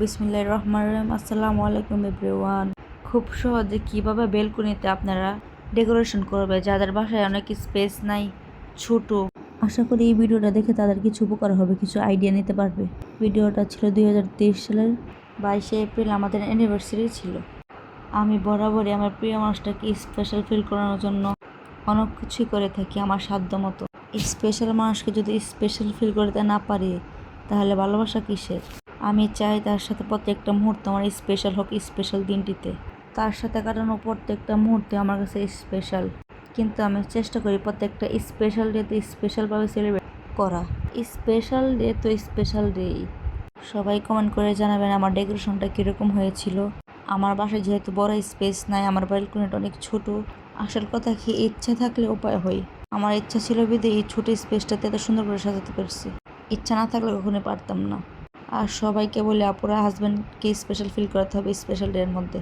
বিসমিল্লাহির রহমানির রহিম। আসসালামু আলাইকুম এভরিওয়ান। খুব সহজে কিভাবে বেলকনিতে আপনারা ডেকোরেশন করবে যাদের বাসায় অনেক স্পেস নাই, ছোট। আশা করি এই ভিডিওটা দেখে তাদের কিছু উপকার হবে, কিছু আইডিয়া নিতে পারবে। ভিডিওটা ছিল 2023 সালের 22শে এপ্রিল, আমাদের অ্যানিভার্সারি ছিল। আমি বরাবরই আমার প্রিয় মানুষটাকে স্পেশাল ফিল করানোর জন্য অনেক কিছুই করে থাকি আমার সাধ্য মতো। স্পেশাল মানুষকে যদি স্পেশাল ফিল করতে না পারি তাহলে ভালোবাসা কিসের? আমি চাই তার সাথে প্রত্যেকটা মুহূর্ত আমার স্পেশাল হোক, স্পেশাল দিনটিতে তার সাথে কাটানো প্রত্যেকটা মুহূর্তে আমার কাছে স্পেশাল। কিন্তু আমি চেষ্টা করি প্রত্যেকটা স্পেশাল ডেতে স্পেশালভাবে সেলিব্রেট করা। স্পেশাল ডে তো স্পেশাল ডেই। সবাই কমেন্ট করে জানাবেন আমার ডেকোরেশনটা কীরকম হয়েছিল। আমার বাসায় যেহেতু বড় স্পেস নাই, আমার ব্যালকনিটা অনেক ছোট। আসল কথা কি, ইচ্ছা থাকলে উপায় হয়। আমার ইচ্ছা ছিল বিধে এই ছোটো স্পেসটাতে এত সুন্দর করে সাজাতে পারছি। ইচ্ছা না থাকলে কখনোই পারতাম না। আর সবাইকে বলে আপুরা হাজব্যান্ডকে স্পেশাল ফিল করাতে হবে স্পেশাল ডে এর মধ্যে।